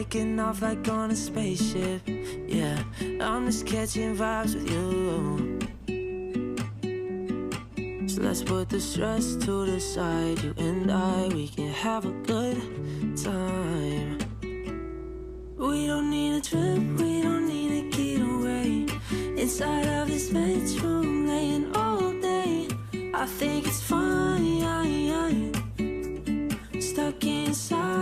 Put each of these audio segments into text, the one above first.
Taking off like on a spaceship, yeah. I'm just catching vibes with you. So let's put the stress to the side. You and I, we can have a good time. We don't need a trip, we don't need a getaway. Inside of this bedroom, laying all day. I think it's fine, stuck inside.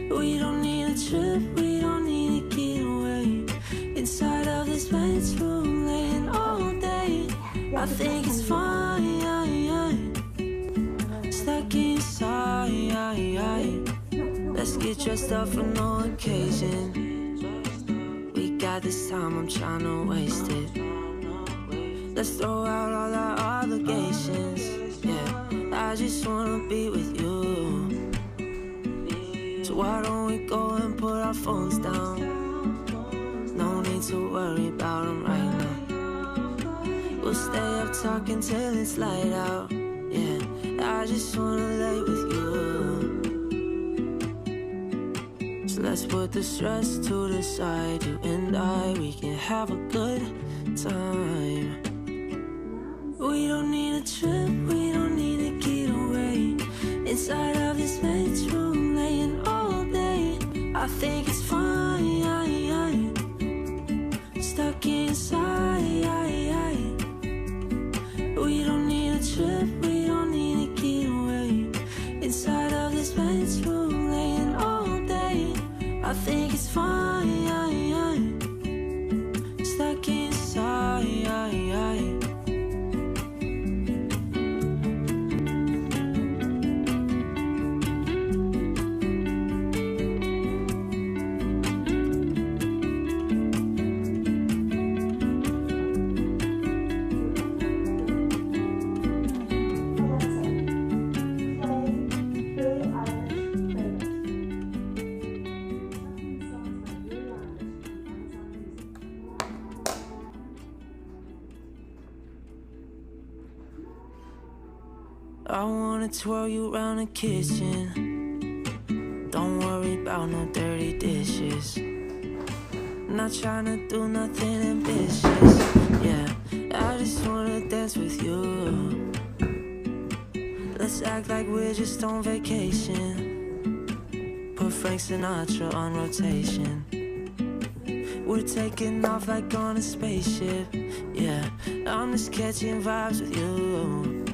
We don't need a trip, we don't need a getaway. Inside of this bedroom, laying all day. I think it's fine, stuck inside. Let's get dressed up for no occasion. We got this time, I'm tryna waste it. Let's throw out all our obligations, yeah. I just wanna be with you. So why don't we go and put our phones down? No need to worry about them right now. We'll stay up talking till it's light out, yeah. I just wanna lay with you. So let's put the stress to the side. You and I, we can have a good time. We don't need a trip, we don't need a getaway. Inside of this bedroom, laying all day. I think it's fine, stuck inside. We don't need a trip, we don't need a getaway. Inside of this bedroom, laying all day. I think it's fine, stuck inside. I wanna twirl you around the kitchen. Don't worry about no dirty dishes. Not trying to do nothing ambitious, yeah. I just wanna dance with you. Let's act like we're just on vacation. Put Frank Sinatra on rotation. We're taking off like on a spaceship, yeah. I'm just catching vibes with you.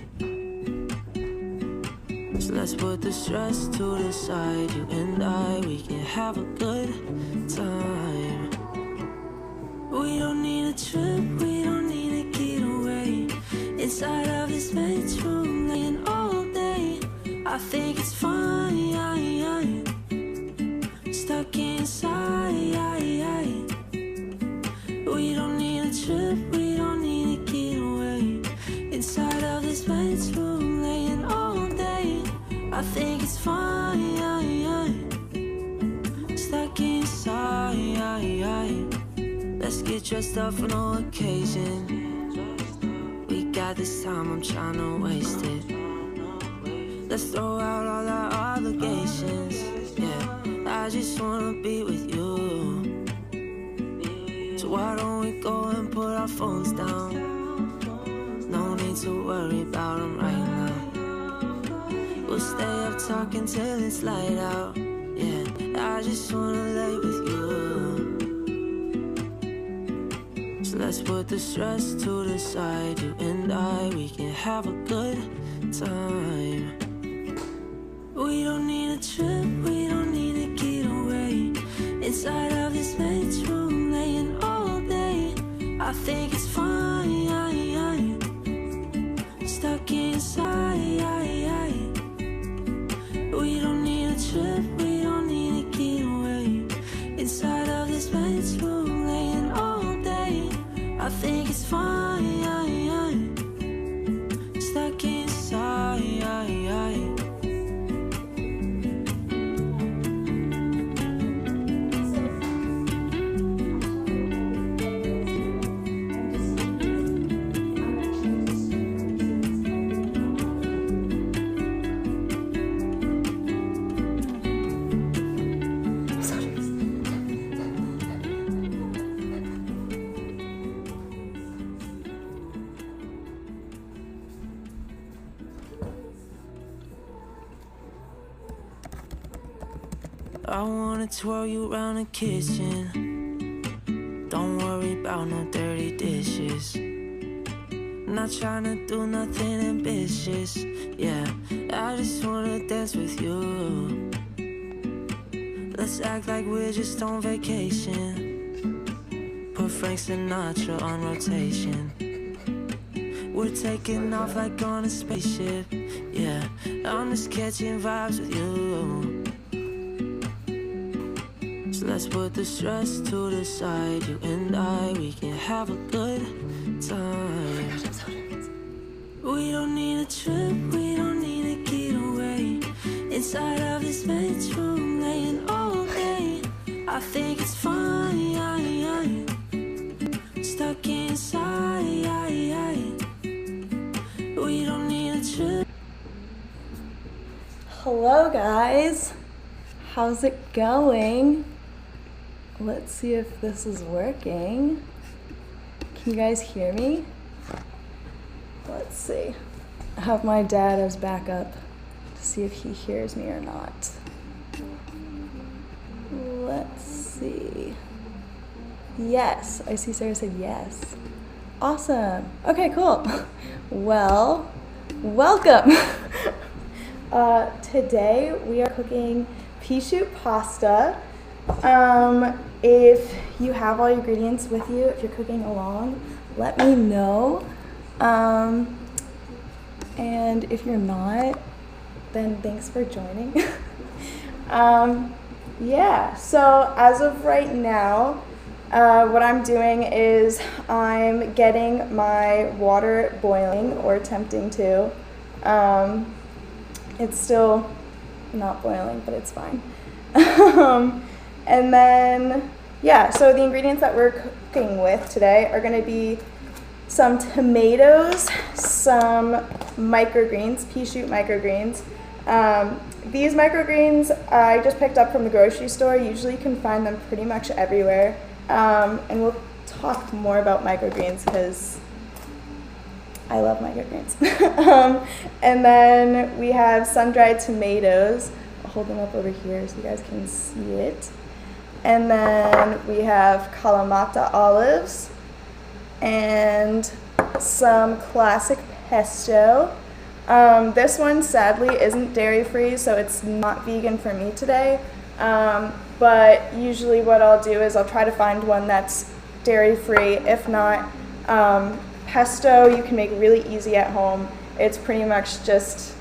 So let's put the stress to the side. You and I, we can have a good time. We don't need a trip, we don't need a getaway. Inside of this bedroom, laying all day. I think it's fine, stuck inside. We don't need a trip, we don't need a getaway. Inside of this bedroom, laying all day. I think it's fine, stuck inside. Let's get dressed up for no occasion. We got this time, I'm tryna waste it. Let's throw out all our obligations, yeah. I just wanna be with you. So why don't we go and put our phones down? No need to worry about them right now. We'll stay up talking till it's light out, yeah. I just wanna lay with you. So let's put the stress to the side. You and I, we can have a good time. We don't need a trip, we don't need a getaway. Inside of this bedroom, laying all day. I think it's fine, stuck inside. We don't need a trip, we don't need a getaway. Inside of this bedroom, laying all day. I think it's fine, stuck inside. I wanna twirl you around the kitchen. Don't worry about no dirty dishes. Not trying to do nothing ambitious. Yeah, I just wanna dance with you. Let's act like we're just on vacation. Put Frank Sinatra on rotation. We're taking off like on a spaceship. Yeah, I'm just catching vibes with you. So let's put the stress to the side. You and I, we can have a good time. We don't need a trip, we don't need a getaway. Inside of this bedroom, laying all day. I think it's fine, stuck inside. We don't need a trip. Hello guys, how's it going? Let's see if this is working. Can you guys hear me? Let's see. I have my dad as backup to see if he hears me or not. Let's see. Yes, I see Sarah said yes. Awesome. Okay, cool. Well, welcome. Today we are cooking Pea Shoot Pasta. If you have all your ingredients with you, if you're cooking along, let me know. And if you're not, then thanks for joining. Yeah, so as of right now, what I'm doing is I'm getting my water boiling, or attempting to. It's still not boiling, but it's fine. And then, yeah, so the ingredients that we're cooking with today are going to be some tomatoes, some microgreens, Pea Shoot microgreens. These microgreens I just picked up from the grocery store. Usually you can find them pretty much everywhere. And we'll talk more about microgreens because I love microgreens. And then we have sun-dried tomatoes. I'll hold them up over here so you guys can see it. And then we have kalamata olives and some classic pesto. This one sadly isn't dairy-free, so it's not vegan for me today. But usually what I'll do is I'll try to find one that's dairy-free. If not, pesto you can make really easy at home. It's pretty much just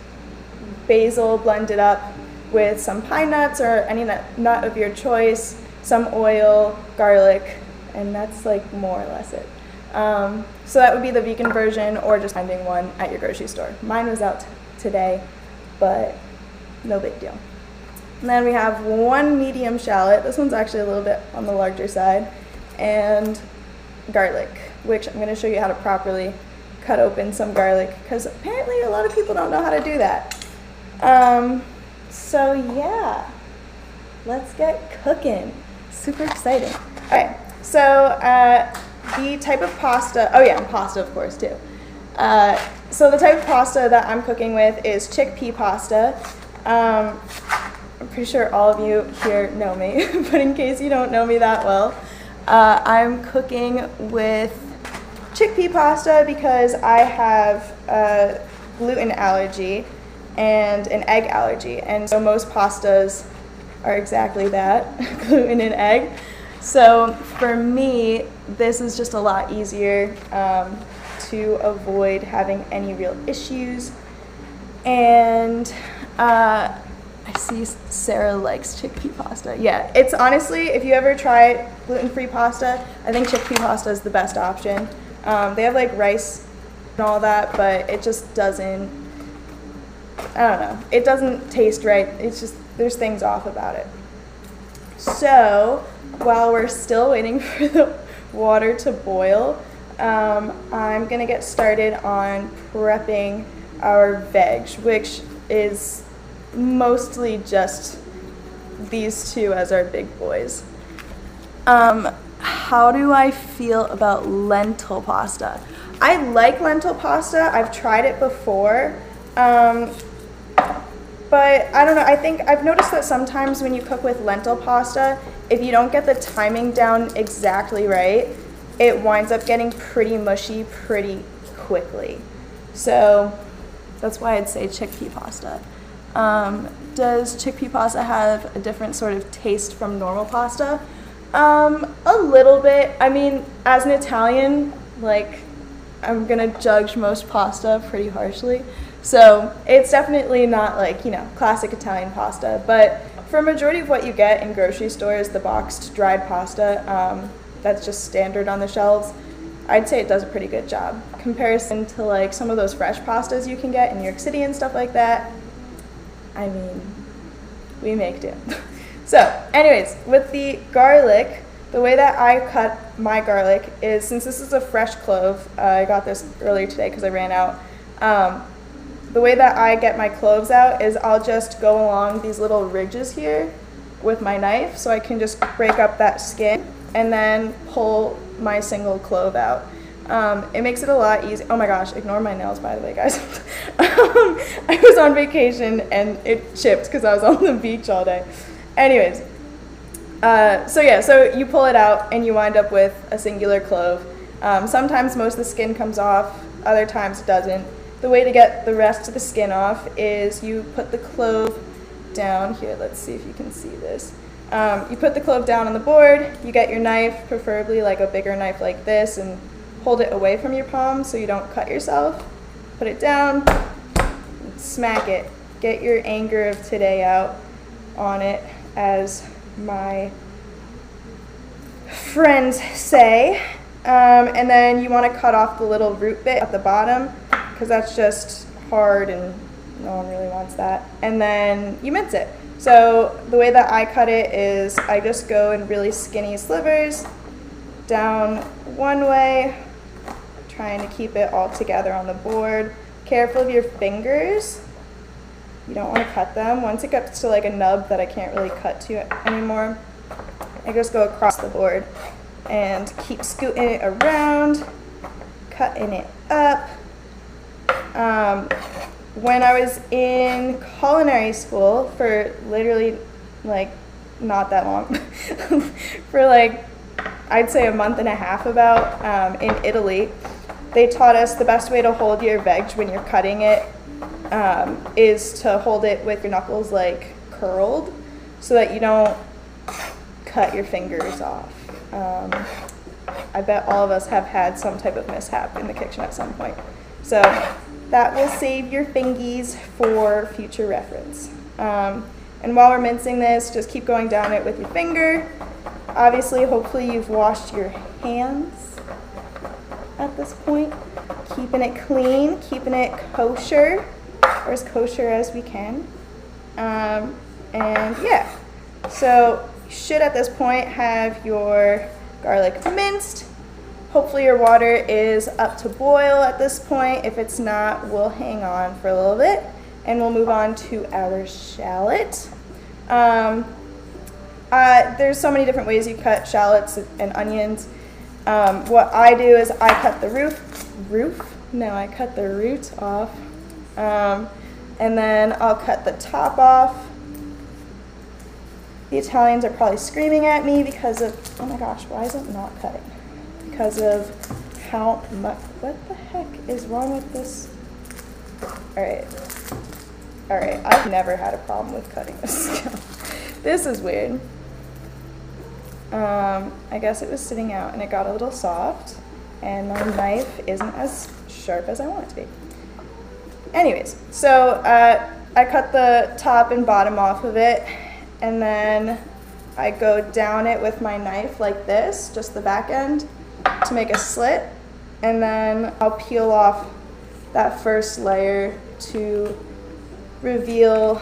basil blended up with some pine nuts or any nut of your choice, some oil, garlic, and that's like more or less it. So that would be the vegan version, or just finding one at your grocery store. Mine was out today, but no big deal. And then we have one medium shallot. This one's actually a little bit on the larger side. And garlic, which I'm going to show you how to properly cut open some garlic, because apparently a lot of people don't know how to do that. So yeah, let's get cooking. Super exciting. All right, so the type of pasta, oh yeah, and pasta of course too. So the type of pasta that I'm cooking with is chickpea pasta. I'm pretty sure all of you here know me, but in case you don't know me that well, I'm cooking with chickpea pasta because I have a gluten allergy and an egg allergy, and so most pastas are exactly that, gluten and egg. So for me, this is just a lot easier to avoid having any real issues. And I see Sarah likes chickpea pasta. Yeah, it's honestly, if you ever try gluten-free pasta, I think chickpea pasta is the best option. They have like rice and all that, but it just doesn't, I don't know, it doesn't taste right. It's just, there's things off about it. So while we're still waiting for the water to boil, I'm gonna get started on prepping our veg, which is mostly just these two as our big boys. How do I feel about lentil pasta? I like lentil pasta. I've tried it before. but I don't know, I think I've noticed that sometimes when you cook with lentil pasta, if you don't get the timing down exactly right, it winds up getting pretty mushy pretty quickly. So that's why I'd say chickpea pasta. Does chickpea pasta have a different sort of taste from normal pasta? A little bit. I mean, as an Italian, like, I'm gonna judge most pasta pretty harshly. So it's definitely not like, you know, classic Italian pasta, but for a majority of what you get in grocery stores, the boxed dried pasta, that's just standard on the shelves, I'd say it does a pretty good job. Comparison to like some of those fresh pastas you can get in New York City and stuff like that, I mean, we make do. So anyways, with the garlic, the way that I cut my garlic is, since this is a fresh clove, I got this earlier today because I ran out. The way that I get my cloves out is I'll just go along these little ridges here with my knife, so I can just break up that skin and then pull my single clove out. It makes it a lot easier. Oh my gosh, ignore my nails, by the way, guys. I was on vacation and it chipped because I was on the beach all day. Anyways, so you pull it out and you wind up with a singular clove. Sometimes most of the skin comes off, other times it doesn't. The way to get the rest of the skin off is you put the clove down here. Let's see if you can see this. You put the clove down on the board, you get your knife, preferably like a bigger knife like this, and hold it away from your palm so you don't cut yourself. Put it down, and smack it. Get your anger of today out on it, as my friends say. And then you want to cut off the little root bit at the bottom, because that's just hard and no one really wants that. And then you mince it. So the way that I cut it is I just go in really skinny slivers down one way, trying to keep it all together on the board. Careful of your fingers. You don't want to cut them. Once it gets to like a nub that I can't really cut to anymore, I just go across the board and keep scooting it around, cutting it up. When I was in culinary school for literally like not that long, for like I'd say a month and a half about, in Italy, they taught us the best way to hold your veg when you're cutting it is to hold it with your knuckles like curled, so that you don't cut your fingers off. I bet all of us have had some type of mishap in the kitchen at some point. So that will save your fingies for future reference. And while we're mincing this, just keep going down it with your finger. Obviously, hopefully you've washed your hands at this point. Keeping it clean, keeping it kosher, or as kosher as we can. And yeah, so you should at this point have your garlic minced. Hopefully your water is up to boil at this point. If it's not, we'll hang on for a little bit and we'll move on to our shallot. There's so many different ways you cut shallots and onions. What I do is I cut the I cut the root off, and then I'll cut the top off. The Italians are probably screaming at me because of, oh my gosh, why is it not cutting? Because of how much, what the heck is wrong with this? Alright, I've never had a problem with cutting this. This is weird. I guess it was sitting out and it got a little soft, and my knife isn't as sharp as I want it to be. Anyways, so I cut the top and bottom off of it, and then I go down it with my knife like this, just the back end, to make a slit, and then I'll peel off that first layer to reveal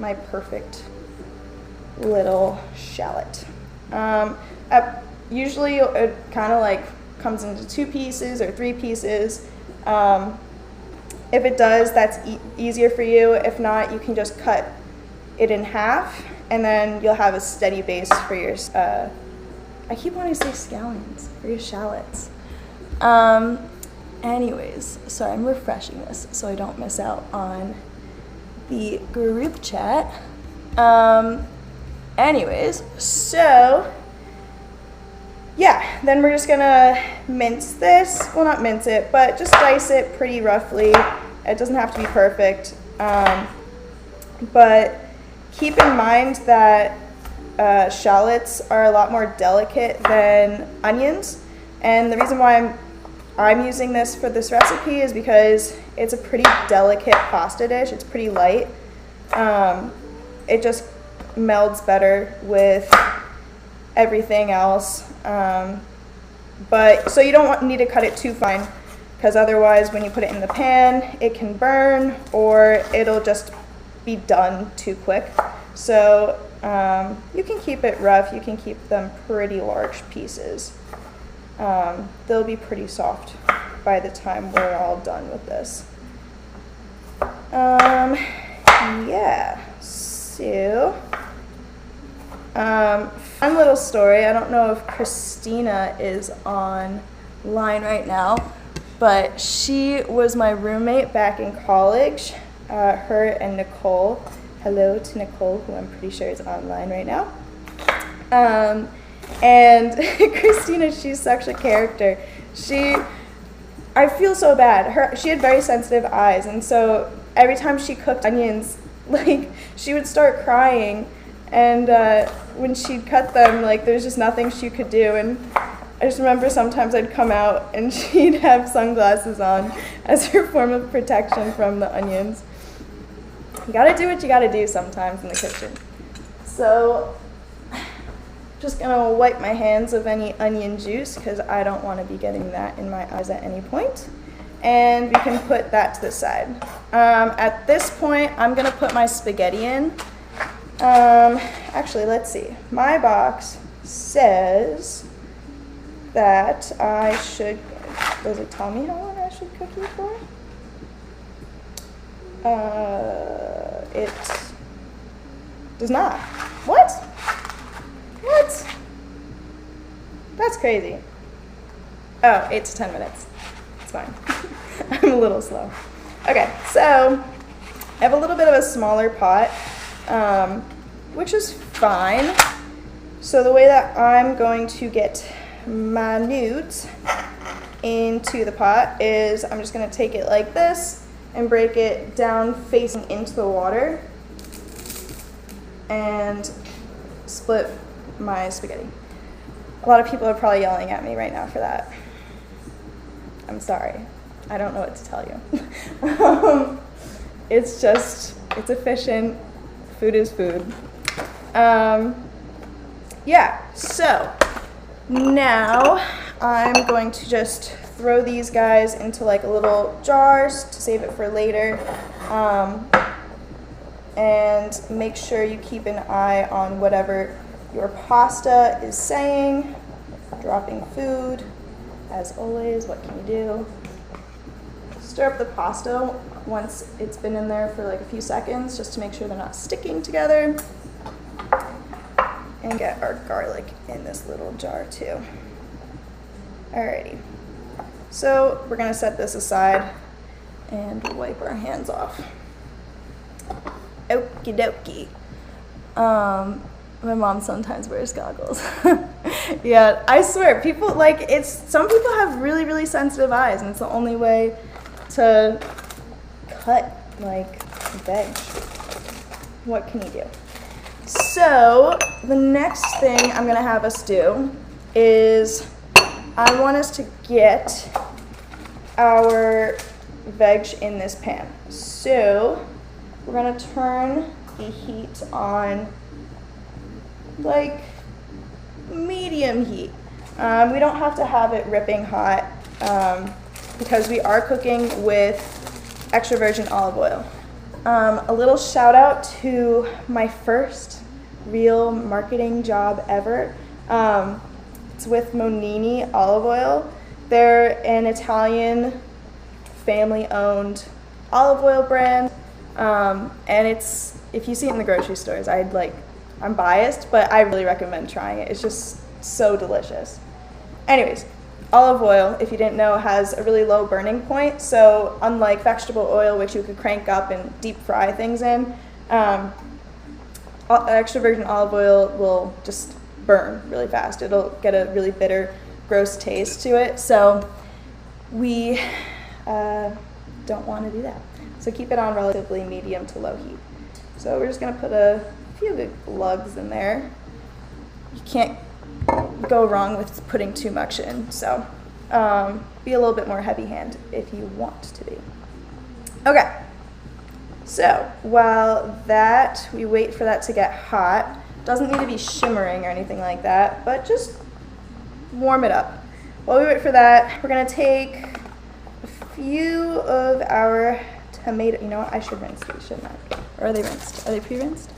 my perfect little shallot. Usually it kind of like comes into 2 pieces or 3 pieces. If it does, that's easier for you. If not, you can just cut it in half, and then you'll have a steady base for your, I keep wanting to say scallions, for your shallots. Anyways, so I'm refreshing this so I don't miss out on the group chat. Anyways, so yeah, then we're just gonna mince this. Well, not mince it, but just dice it pretty roughly. It doesn't have to be perfect. But keep in mind that shallots are a lot more delicate than onions. And the reason why I'm using this for this recipe is because it's a pretty delicate pasta dish. It's pretty light. It just melds better with everything else. But so you don't need to cut it too fine, because otherwise when you put it in the pan, it can burn or it'll just be done too quick. So you can keep it rough. You can keep them pretty large pieces. They'll be pretty soft by the time we're all done with this. Yeah, so fun little story. I don't know if Christina is online right now, but she was my roommate back in college. Her and Nicole. Hello to Nicole, who I'm pretty sure is online right now. And Christina, she's such a character. I feel so bad. She had very sensitive eyes, and so every time she cooked onions, like, she would start crying, and when she'd cut them, like, there's just nothing she could do. And I just remember sometimes I'd come out and she'd have sunglasses on as her form of protection from the onions. You gotta do what you gotta do sometimes in the kitchen. So, just gonna wipe my hands of any onion juice because I don't want to be getting that in my eyes at any point. And we can put that to the side. At this point, I'm gonna put my spaghetti in. Actually, let's see. My box says that I should, does it tell me how long I should cook it for? It does not. What? What? That's crazy. Oh, 8 to 10 minutes. It's fine. I'm a little slow. Okay, so I have a little bit of a smaller pot, which is fine. So the way that I'm going to get my nudes into the pot is I'm just going to take it like this and break it down facing into the water and split my spaghetti. A lot of people are probably yelling at me right now for that. I'm sorry. I don't know what to tell you. It's efficient. Food is food. Yeah, so now I'm going to just throw these guys into like a little jars to save it for later. And make sure you keep an eye on whatever your pasta is saying. Dropping food, as always. What can you do? Stir up the pasta once it's been in there for like a few seconds, just to make sure they're not sticking together. And get our garlic in this little jar too. Alrighty. So we're gonna set this aside and wipe our hands off. Okie dokie. My mom sometimes wears goggles. Yeah, I swear, people some people have really, really sensitive eyes, and it's the only way to cut like veg. What can you do? So the next thing I'm gonna have us do is I want us to get our veg in this pan. So we're gonna turn the heat on like medium heat. We don't have to have it ripping hot because we are cooking with extra virgin olive oil. A little shout out to my first real marketing job ever. It's with Monini Olive Oil. They're an Italian family-owned olive oil brand, and if you see it in the grocery stores, I'm biased, but I really recommend trying it. It's just so delicious. Anyways, olive oil, if you didn't know, has a really low burning point. So unlike vegetable oil, which you could crank up and deep fry things in, extra virgin olive oil will just burn really fast. It'll get a really bitter, gross taste to it. So we don't want to do that. So keep it on relatively medium to low heat. So we're just going to put a few good lugs in there. You can't go wrong with putting too much in. So be a little bit more heavy-handed if you want to be. Okay. So while we wait for that to get hot, doesn't need to be shimmering or anything like that, but just warm it up. While we wait for that, we're going to take a few of our tomato. You know what? I should rinse these, shouldn't I? Or are they rinsed? Are they pre-rinsed?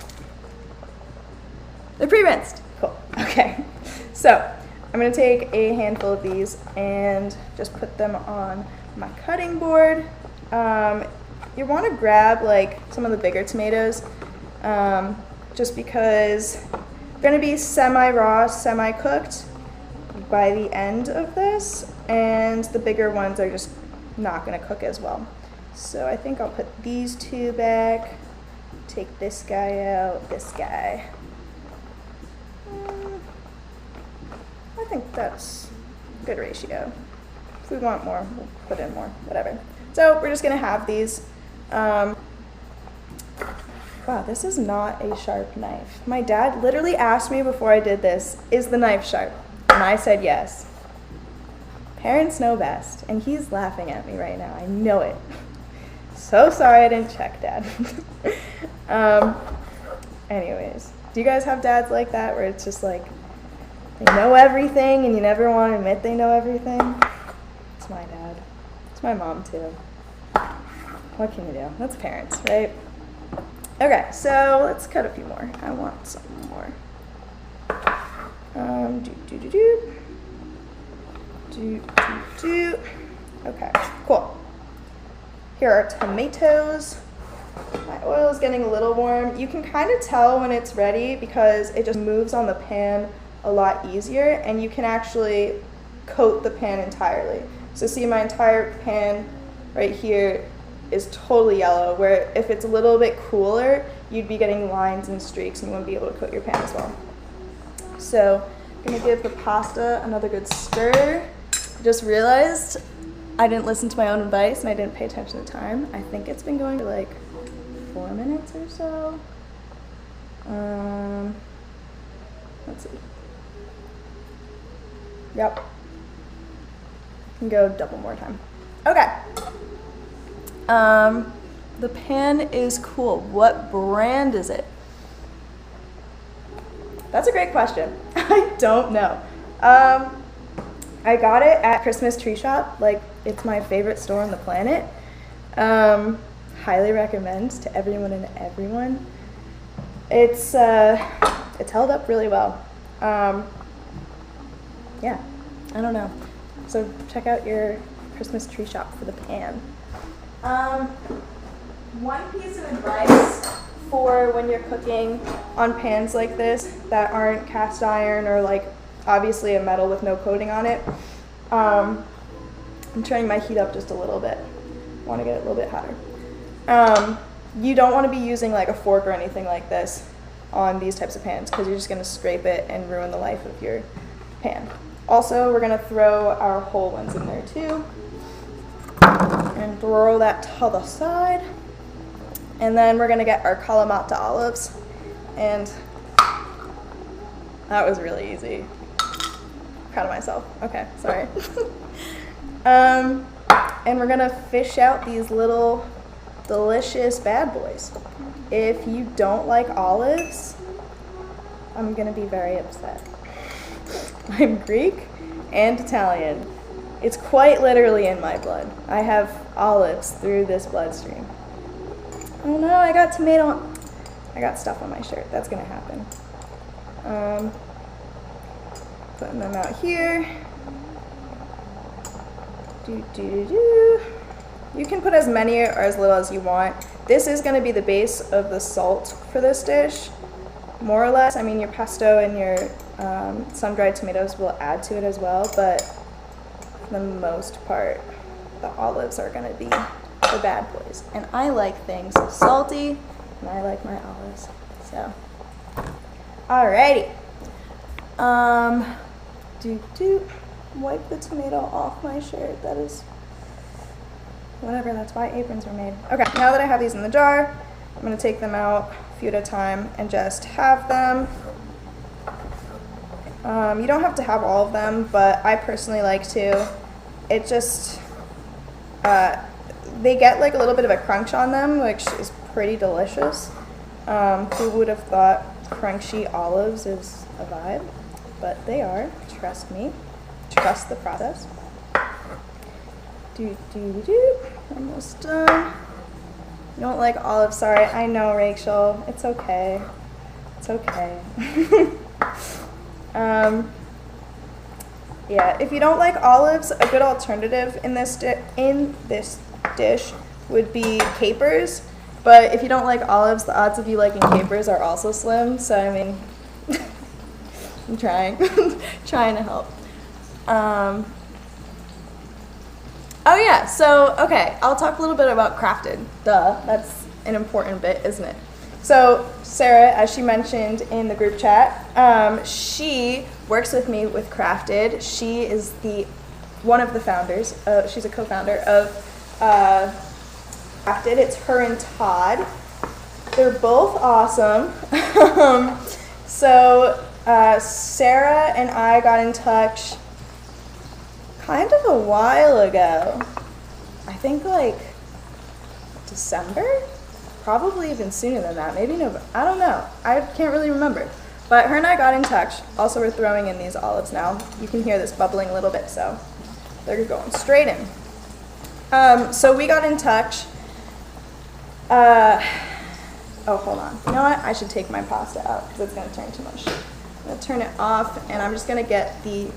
They're pre-rinsed. Cool. Okay. So I'm going to take a handful of these and just put them on my cutting board. You want to grab like some of the bigger tomatoes, just because they're going to be semi-raw, semi-cooked by the end of this, and the bigger ones are just not going to cook as well. So I think I'll put these two back, take this guy out, this guy. I think that's a good ratio. If we want more, we'll put in more, whatever. So we're just going to have these. Wow, this is not a sharp knife. My dad literally asked me before I did this, is the knife sharp? And I said yes. Parents know best, and he's laughing at me right now. I know it. So sorry I didn't check, Dad. Anyways, do you guys have dads like that where it's just like they know everything and you never want to admit they know everything? It's my dad. It's my mom too. What can you do? That's parents, right? Okay, so let's cut a few more. I want some more. Okay, cool. Here are tomatoes. My oil is getting a little warm. You can kind of tell when it's ready because it just moves on the pan a lot easier, and you can actually coat the pan entirely. So see, my entire pan right here is totally yellow, where if it's a little bit cooler, you'd be getting lines and streaks and you wouldn't be able to coat your pan as well. So I'm gonna give the pasta another good stir. I just realized I didn't listen to my own advice and I didn't pay attention to time. I think it's been going for like 4 minutes or so. Let's see. Yep. Can go double more time. Okay. The pan is cool. What brand is it? That's a great question. I don't know. I got it at Christmas Tree Shop. Like, it's my favorite store on the planet. Highly recommend to everyone and everyone. It's held up really well. Yeah, I don't know. So check out your Christmas Tree Shop for the pan. One piece of advice for when you're cooking on pans like this that aren't cast iron or like obviously a metal with no coating on it. I'm turning my heat up just a little bit. I want to get it a little bit hotter. You don't want to be using like a fork or anything like this on these types of pans because you're just going to scrape it and ruin the life of your pan. Also, we're going to throw our whole ones in there too. And throw that to the side. And then we're going to get our kalamata olives. And that was really easy. Proud of myself. Okay, sorry. And we're going to fish out these little delicious bad boys. If you don't like olives, I'm going to be very upset. I'm Greek and Italian. It's quite literally in my blood. I have olives through this bloodstream. Oh no, I got stuff on my shirt. That's gonna happen. Putting them out here. You can put as many or as little as you want. This is gonna be the base of the salt for this dish, more or less. I mean, your pesto and your sun-dried tomatoes will add to it as well, but for the most part, the olives are gonna be the bad boys. And I like things salty, and I like my olives, so. Alrighty. Wipe the tomato off my shirt. That is, whatever, that's why aprons are made. Okay, now that I have these in the jar, I'm gonna take them out a few at a time and just have them. You don't have to have all of them, but I personally like to. It just, they get like a little bit of a crunch on them, which is pretty delicious. Who would have thought crunchy olives is a vibe? But they are, trust me. Trust the process. Almost done. You don't like olives, sorry. I know, Rachel. It's okay. It's okay. Yeah, if you don't like olives, a good alternative in this dish would be capers. But if you don't like olives, the odds of you liking capers are also slim. So I mean, I'm trying, trying to help. Oh yeah, so, okay, I'll talk a little bit about crafted. Duh, that's an important bit, isn't it? So Sarah, as she mentioned in the group chat, she works with me with Crafted. She is one of the founders, she's a co-founder of Crafted. It's her and Todd. They're both awesome. So Sarah and I got in touch kind of a while ago. I think like December? Probably even sooner than that. Maybe November. I don't know. I can't really remember. But her and I got in touch. Also, we're throwing in these olives now. You can hear this bubbling a little bit, so they're going straight in. So we got in touch. Oh, hold on. You know what? I should take my pasta out because it's going to turn too much. I'm going to turn it off, and I'm just going to get the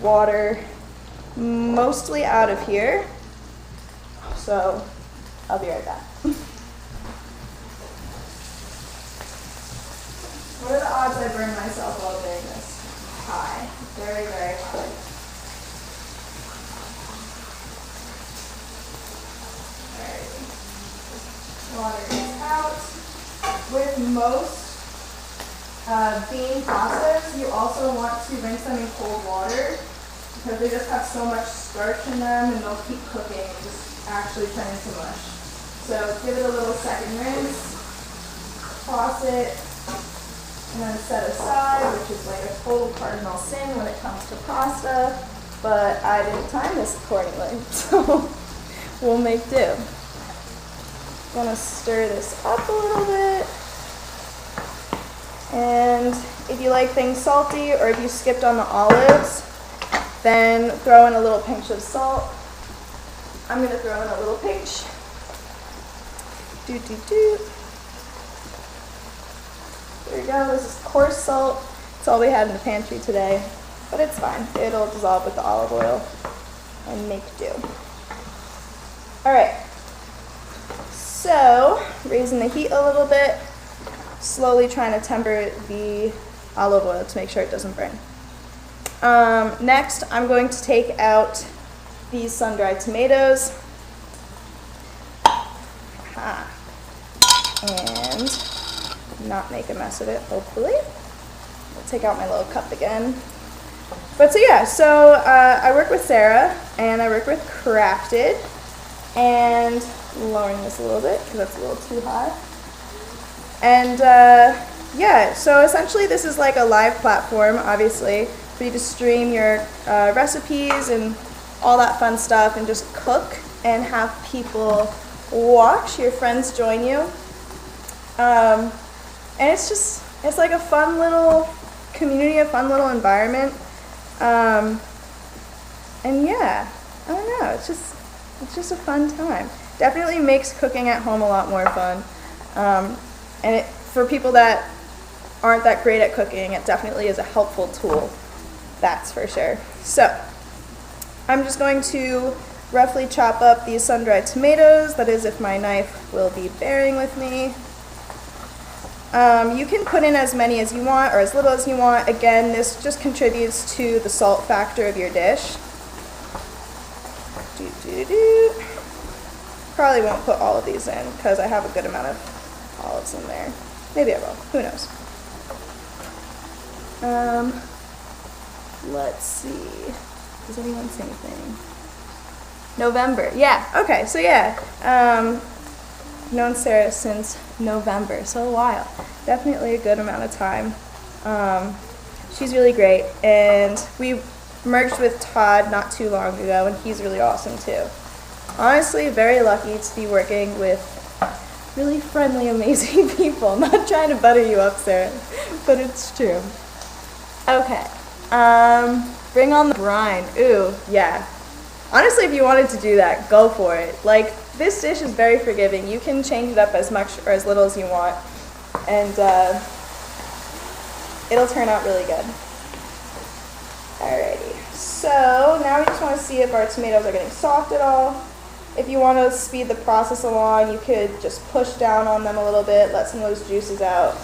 water mostly out of here. So I'll be right back. What are the odds I burn myself while doing this? High. Very, very high. Alright. Water is out. With most bean pastas, you also want to rinse them in cold water because they just have so much starch in them and they'll keep cooking and just actually turn into mush. So give it a little second rinse, toss it, and then set aside, which is like a total cardinal sin when it comes to pasta, but I didn't time this accordingly, so we'll make do. Gonna stir this up a little bit, and if you like things salty or if you skipped on the olives, then throw in a little pinch of salt. I'm gonna throw in a little pinch. There you go, this is coarse salt. It's all we had in the pantry today, but it's fine. It'll dissolve with the olive oil and make do. All right, so raising the heat a little bit, slowly trying to temper the olive oil to make sure it doesn't burn. Next, I'm going to take out these sun-dried tomatoes. And not make a mess of it, hopefully. I'll take out my little cup again. But so yeah, so I work with Sarah and I work with Crafted, and lowering this a little bit because that's a little too high. And yeah, so essentially this is like a live platform, obviously, for you to stream your recipes and all that fun stuff and just cook and have people watch, your friends join you. And it's like a fun little community, a fun little environment. And yeah, I don't know, it's just a fun time. Definitely makes cooking at home a lot more fun. And for people that aren't that great at cooking, it definitely is a helpful tool, that's for sure. So, I'm just going to roughly chop up these sun-dried tomatoes, that is if my knife will be bearing with me. You can put in as many as you want or as little as you want. Again, this just contributes to the salt factor of your dish. Do-do-do. Probably won't put all of these in because I have a good amount of olives in there. Maybe I will. Who knows? Let's see. Does anyone say anything? November. Yeah. Okay. So yeah. Known Sarah since November, so a while. Definitely a good amount of time. She's really great, and we merged with Todd not too long ago, and he's really awesome too. Honestly, very lucky to be working with really friendly, amazing people. I'm not trying to butter you up, Sarah, but it's true. Okay, bring on the brine. Ooh, yeah. Honestly, if you wanted to do that, go for it. Like, this dish is very forgiving. You can change it up as much or as little as you want, and it'll turn out really good. Alrighty, so now we just want to see if our tomatoes are getting soft at all. If you want to speed the process along, you could just push down on them a little bit, let some of those juices out.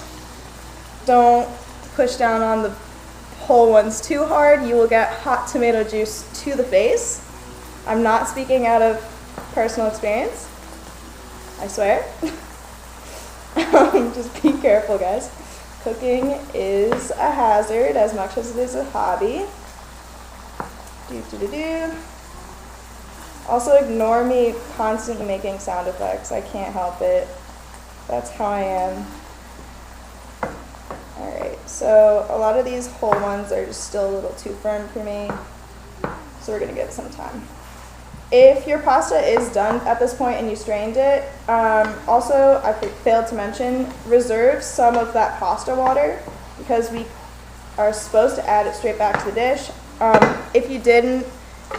Don't push down on the whole ones too hard. You will get hot tomato juice to the face. I'm not speaking out of personal experience, I swear. Just be careful, guys. Cooking is a hazard as much as it is a hobby. Also, ignore me constantly making sound effects. I can't help it. That's how I am. Alright, so a lot of these whole ones are just still a little too firm for me, so we're going to give it some time. If your pasta is done at this point and you strained it, also, I failed to mention, reserve some of that pasta water because we are supposed to add it straight back to the dish. If you didn't,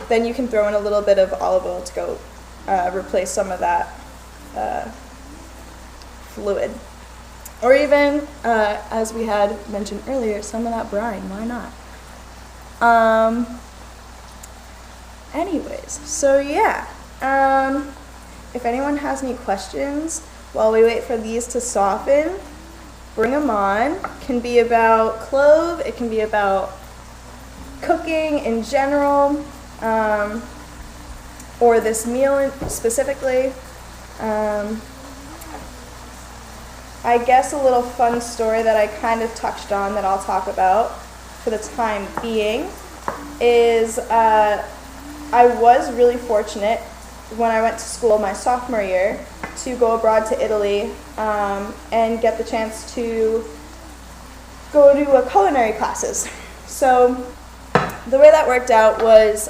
then you can throw in a little bit of olive oil to go replace some of that fluid. Or even, as we had mentioned earlier, some of that brine. Why not? Anyways, so yeah. If anyone has any questions while we wait for these to soften, bring them on. It can be about clove, it can be about cooking in general, or this meal specifically. I guess a little fun story that I kind of touched on that I'll talk about for the time being is I was really fortunate when I went to school my sophomore year to go abroad to Italy and get the chance to go to culinary classes. So the way that worked out was,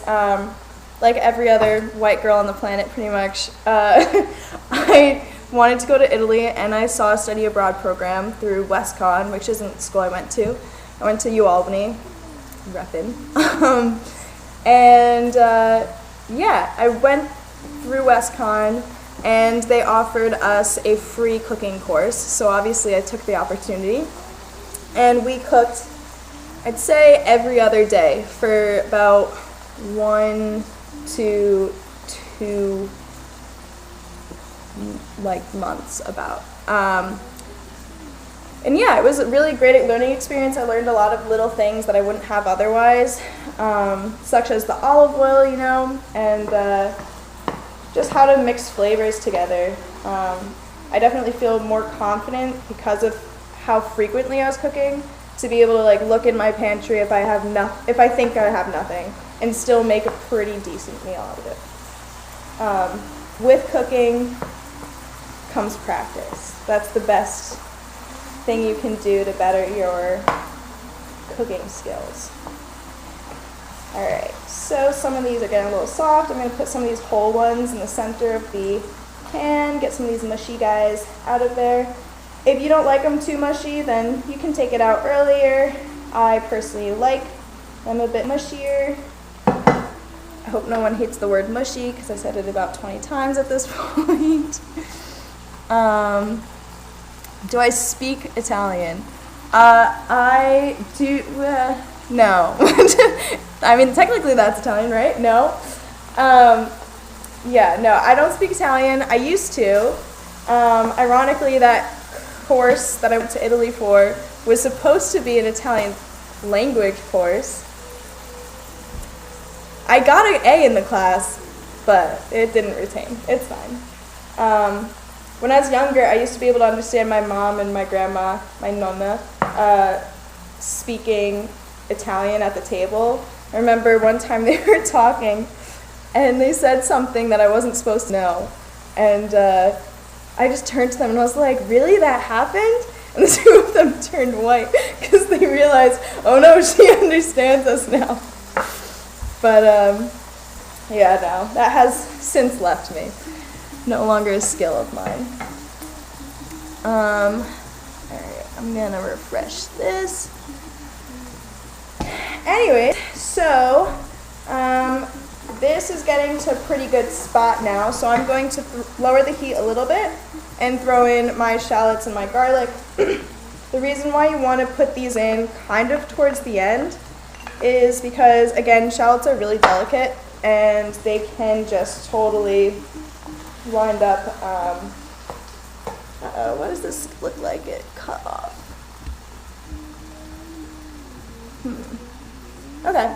like every other white girl on the planet pretty much, I wanted to go to Italy and I saw a study abroad program through WestCon, which isn't the school I went to. I went to UAlbany, reppin'. Yeah, I went through WestCon and they offered us a free cooking course, so obviously I took the opportunity. And we cooked, I'd say every other day for about 1 to 2 months about. And yeah, it was a really great learning experience. I learned a lot of little things that I wouldn't have otherwise, such as the olive oil, you know, and just how to mix flavors together. I definitely feel more confident because of how frequently I was cooking to be able to like look in my pantry if I think I have nothing and still make a pretty decent meal out of it. With cooking comes practice. That's the best thing you can do to better your cooking skills. Alright, so some of these are getting a little soft. I'm going to put some of these whole ones in the center of the pan, get some of these mushy guys out of there. If you don't like them too mushy, then you can take it out earlier. I personally like them a bit mushier. I hope no one hates the word mushy because I said it about 20 times at this point. Do I speak Italian? I do, no. I mean, technically that's Italian, right? No. Yeah, no, I don't speak Italian. I used to. Ironically, that course that I went to Italy for was supposed to be an Italian language course. I got an A in the class, but it didn't retain. It's fine. When I was younger, I used to be able to understand my mom and my grandma, my nonna, speaking Italian at the table. I remember one time they were talking, and they said something that I wasn't supposed to know. And I just turned to them and I was like, really, that happened? And the two of them turned white because they realized, oh no, she understands us now. But yeah, no, that has since left me. No longer a skill of mine. Alright, I'm gonna refresh this. Anyway, so this is getting to a pretty good spot now, so I'm going to lower the heat a little bit and throw in my shallots and my garlic. The reason why you want to put these in kind of towards the end is because, again, shallots are really delicate and they can just totally wind up, what does this look like it cut off? Okay,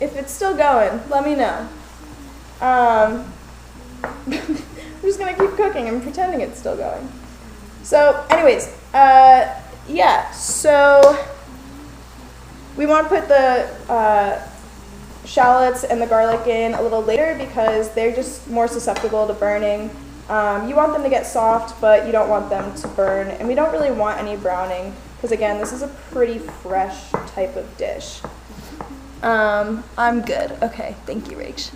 if it's still going, let me know. I'm just gonna keep cooking and pretending it's still going. So anyways, yeah, so we want to put the shallots and the garlic in a little later because they're just more susceptible to burning. You want them to get soft, but you don't want them to burn, and we don't really want any browning because, again, this is a pretty fresh type of dish. I'm good. Okay, thank you, Rach.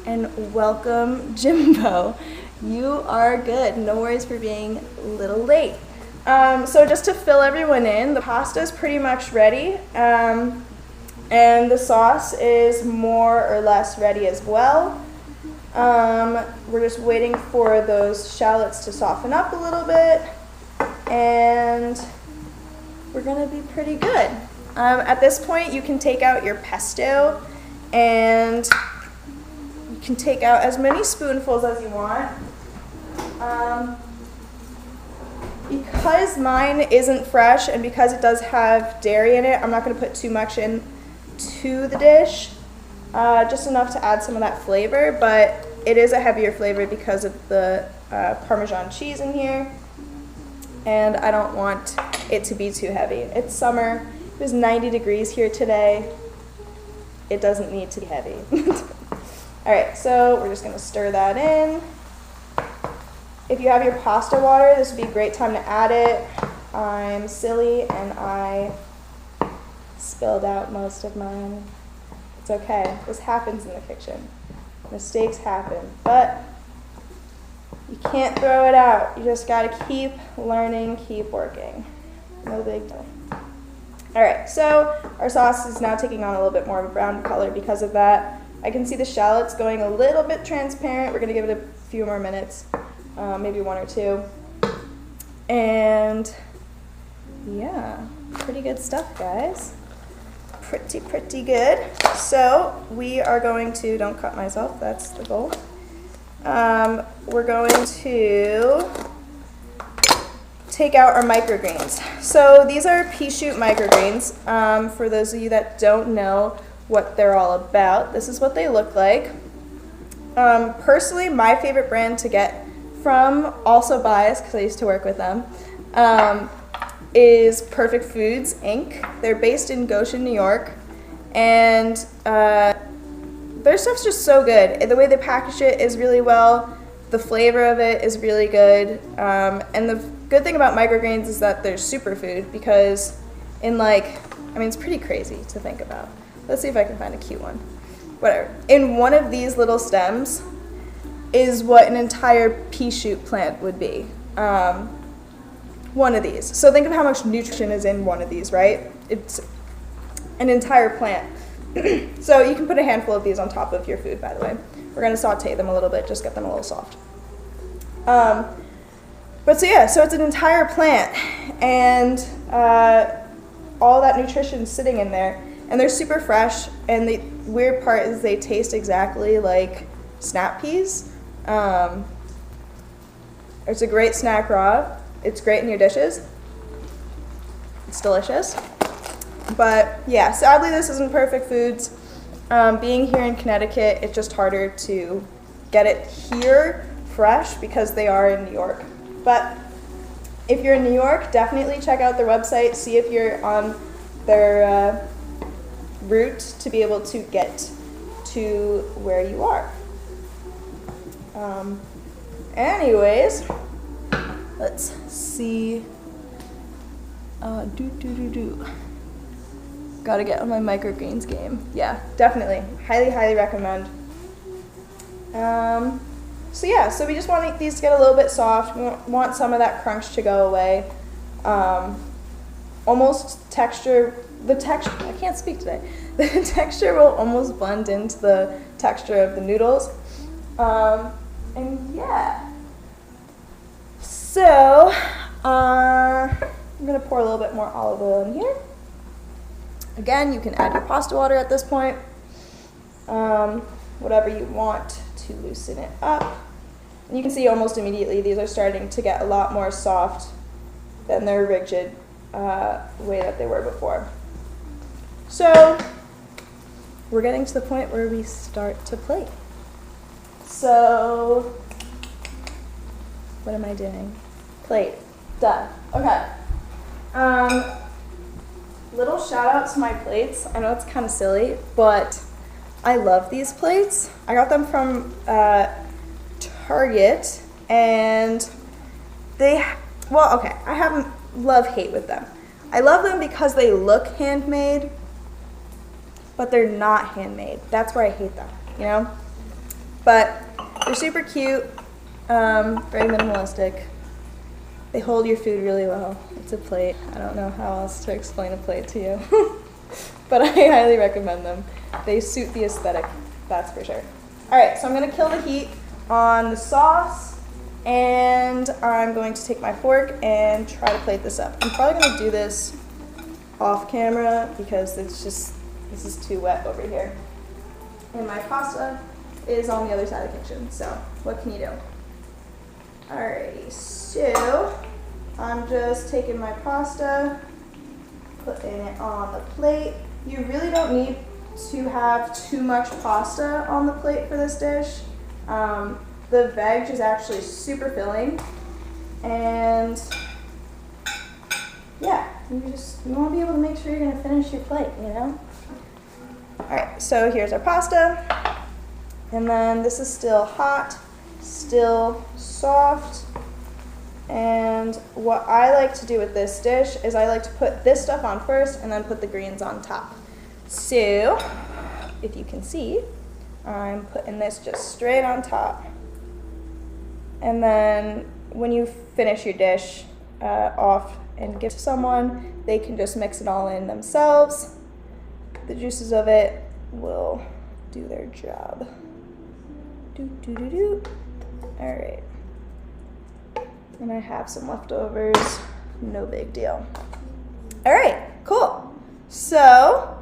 And welcome, Jimbo. You are good. No worries for being a little late. So just to fill everyone in, the pasta is pretty much ready, and the sauce is more or less ready as well. We're just waiting for those shallots to soften up a little bit, and we're gonna be pretty good. At this point, you can take out your pesto, and you can take out as many spoonfuls as you want. Because mine isn't fresh and because it does have dairy in it, I'm not going to put too much in to the dish, just enough to add some of that flavor, but it is a heavier flavor because of the Parmesan cheese in here, and I don't want it to be too heavy. It's summer. It was 90 degrees here today. It doesn't need to be heavy. All right, so we're just going to stir that in. If you have your pasta water, this would be a great time to add it. I'm silly and I spilled out most of mine. It's okay. This happens in the kitchen. Mistakes happen, but you can't throw it out. You just got to keep learning, keep working. No big deal. All right, so our sauce is now taking on a little bit more of a brown color because of that. I can see the shallots going a little bit transparent. We're going to give it a few more minutes, maybe one or two. And yeah, pretty good stuff, guys. Pretty good. So we are going to, don't cut myself, that's the goal. We're going to take out our microgreens. So these are Pea Shoot Microgreens. For those of you that don't know what they're all about, this is what they look like. Personally, my favorite brand to get from, also biased because I used to work with them, is Perfect Foods, Inc. They're based in Goshen, New York, and their stuff's just so good. The way they package it is really well. The flavor of it is really good, and the good thing about microgreens is that they're superfood because it's pretty crazy to think about. Let's see if I can find a cute one. Whatever. In one of these little stems is what an entire pea shoot plant would be. One of these. So think of how much nutrition is in one of these, right? It's an entire plant. So you can put a handful of these on top of your food, by the way. We're going to saute them a little bit, just get them a little soft. But so yeah, so it's an entire plant, and all that nutrition is sitting in there, and they're super fresh, and the weird part is they taste exactly like snap peas. It's a great snack raw. It's great in your dishes. It's delicious. But yeah, sadly this isn't Perfect Foods. Being here in Connecticut, it's just harder to get it here fresh because they are in New York. But if you're in New York, definitely check out their website, see if you're on their route to be able to get to where you are. Anyways, let's see. Gotta get on my microgreens game. Yeah, definitely. Highly recommend. So yeah, so we just want these to get a little bit soft. We want some of that crunch to go away. Almost texture, I can't speak today. The texture will almost blend into the texture of the noodles. And yeah. So, I'm gonna pour a little bit more olive oil in here. Again, you can add your pasta water at this point. Whatever you want to loosen it up. And you can see almost immediately these are starting to get a lot more soft than their rigid way that they were before. So we're getting to the point where we start to plate. So what am I doing? Plate. Done. Okay. Little shout out to my plates. I know it's kind of silly, but I love these plates. I got them from Target, and I have love-hate with them. I love them because they look handmade, but they're not handmade. That's where I hate them, you know? But they're super cute, very minimalistic. They hold your food really well. It's a plate. I don't know how else to explain a plate to you, but I highly recommend them. They suit the aesthetic, that's for sure. All right, so I'm gonna kill the heat on the sauce, and I'm going to take my fork and try to plate this up. I'm probably gonna do this off camera because this is too wet over here. And my pasta is on the other side of the kitchen, so what can you do? Alrighty, so I'm just taking my pasta, putting it on the plate. You really don't need to have too much pasta on the plate for this dish. The veg is actually super filling, and yeah, you want to be able to make sure you're going to finish your plate, you know? Alright, so here's our pasta, and then this is still hot, still soft, and what I like to do with this dish is I like to put this stuff on first and then put the greens on top. So, if you can see, I'm putting this just straight on top. And then when you finish your dish off and give it to someone, they can just mix it all in themselves. The juices of it will do their job. All right. And I have some leftovers, no big deal. All right, cool. So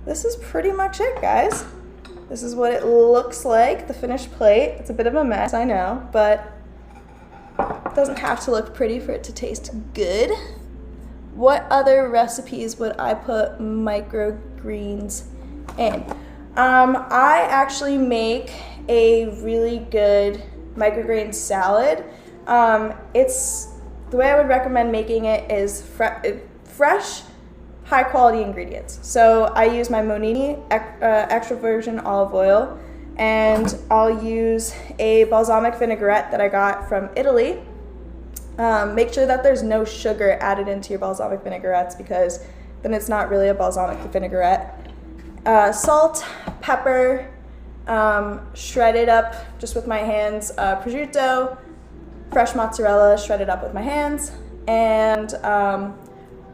this is pretty much it, guys. This is what it looks like, the finished plate. It's a bit of a mess, I know, but it doesn't have to look pretty for it to taste good. What other recipes would I put microgreens in? I actually make a really good microgreen salad. It's the way I would recommend making it is fresh, high quality ingredients. So I use my Monini extra virgin olive oil, and I'll use a balsamic vinaigrette that I got from Italy. Make sure that there's no sugar added into your balsamic vinaigrettes, because then it's not really a balsamic vinaigrette. Salt, pepper, shredded up just with my hands, prosciutto, fresh mozzarella shredded up with my hands, and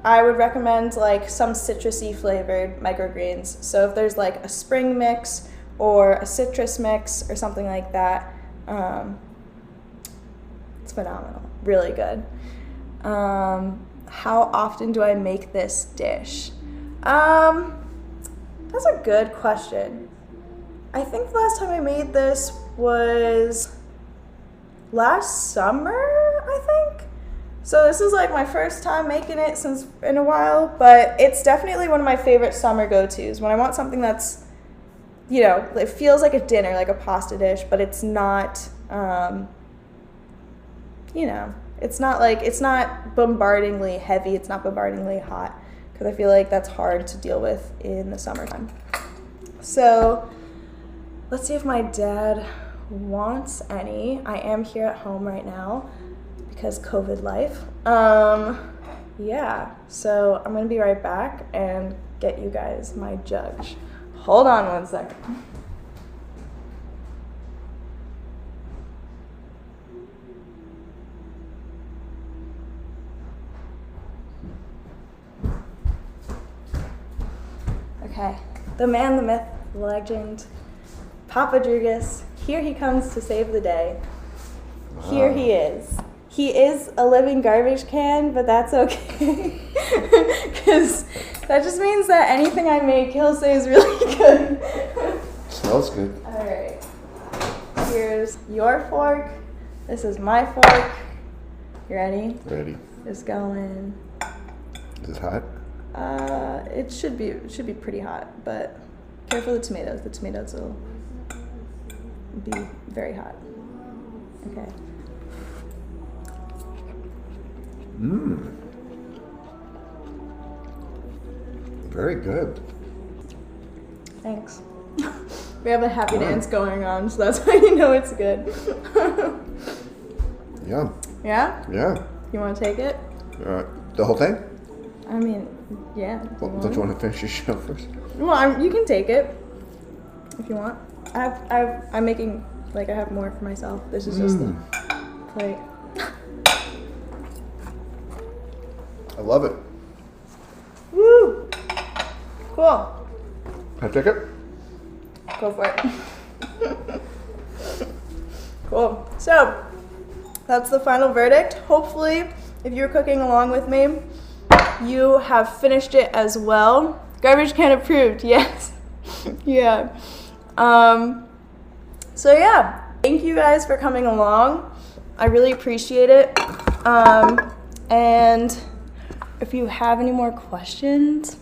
I would recommend like some citrusy flavored microgreens. So if there's like a spring mix or a citrus mix or something like that, it's phenomenal, really good. How often do I make this dish? That's a good question. I think the last time I made this was last summer, I think. So this is like my first time making it in a while, but it's definitely one of my favorite summer go-tos. When I want something that's you know, it feels like a dinner, like a pasta dish, but it's not, you know, it's not bombardingly heavy, it's not bombardingly hot, because I feel like that's hard to deal with in the summertime. So let's see if my dad wants any. I am here at home right now because COVID life. Yeah, so I'm gonna be right back and get you guys my jug. Hold on one second. Okay, the man, the myth, the legend, Papa Drougas, here he comes to save the day. Wow. Here he is. He is a living garbage can, but that's okay. Because that just means that anything I make, he'll say is really good. Smells good. All right. Here's your fork. This is my fork. You ready? Ready. Just going. Is it hot? It should be pretty hot, but careful the tomatoes. The tomatoes will be very hot. Okay. Mmm. Very good. Thanks. We have a happy dance going on, so that's why you know it's good. Yum. Yeah? Yeah. You want to take it? The whole thing? I mean, yeah. Well, don't you want to finish your show first? Well, you can take it if you want. I'm making, like, I have more for myself. This is just the plate. I love it. Woo! Cool. Can I take it? Go for it. Cool. So, that's the final verdict. Hopefully, if you're cooking along with me, you have finished it as well. Garbage can approved, yes. Yeah. So yeah, thank you guys for coming along. I really appreciate it. And if you have any more questions,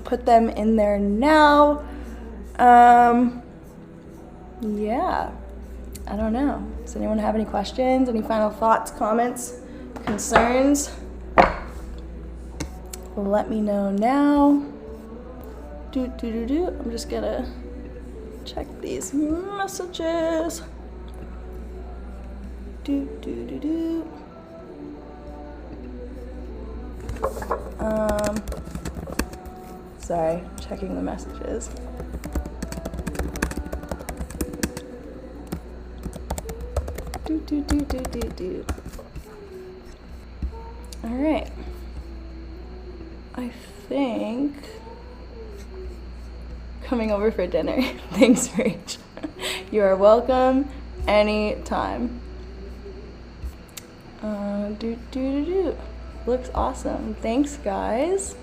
put them in there now. Yeah, I don't know. Does anyone have any questions? Any final thoughts, comments, concerns? Let me know now. I'm just gonna check these messages. Sorry, checking the messages. All right. I think coming over for dinner. Thanks, Rach. You are welcome anytime. Looks awesome. Thanks, guys.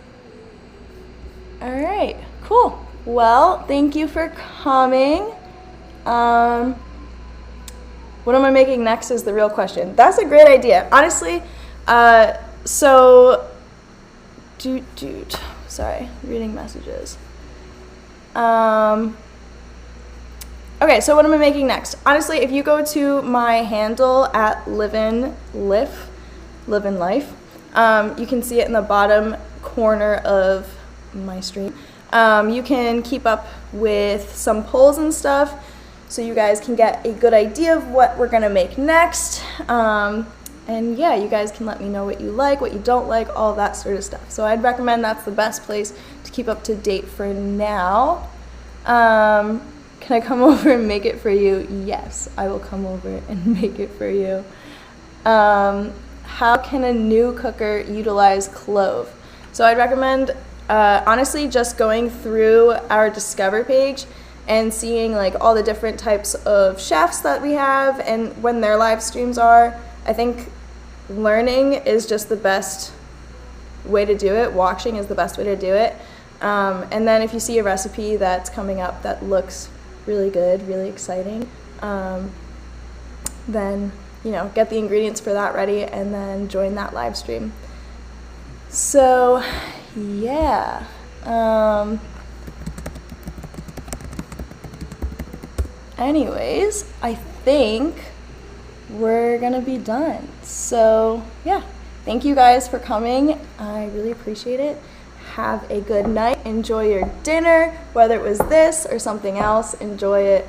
All right, cool. Well, thank you for coming. What am I making next is the real question. That's a great idea. Honestly, sorry, reading messages. Okay, so what am I making next? Honestly, if you go to my handle at Livin' Life, you can see it in the bottom corner of my stream. You can keep up with some polls and stuff, so you guys can get a good idea of what we're gonna make next. And yeah, you guys can let me know what you like, what you don't like, all that sort of stuff. So I'd recommend that's the best place to keep up to date for now. Can I come over and make it for you? Yes, I will come over and make it for you. How can a new cooker utilize clove? So I'd recommend, honestly, just going through our Discover page and seeing like all the different types of chefs that we have and when their live streams are. I think learning is just the best way to do it. Watching is the best way to do it. And then if you see a recipe that's coming up that looks really good, really exciting, then, you know, get the ingredients for that ready and then join that live stream. So, yeah. anyways, I think we're gonna be done. So yeah, thank you guys for coming. I really appreciate it. Have a good night. Enjoy your dinner, whether it was this or something else. Enjoy it,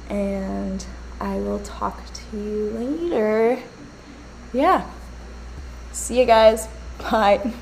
and I will talk to you later. Yeah, see you guys. Bye.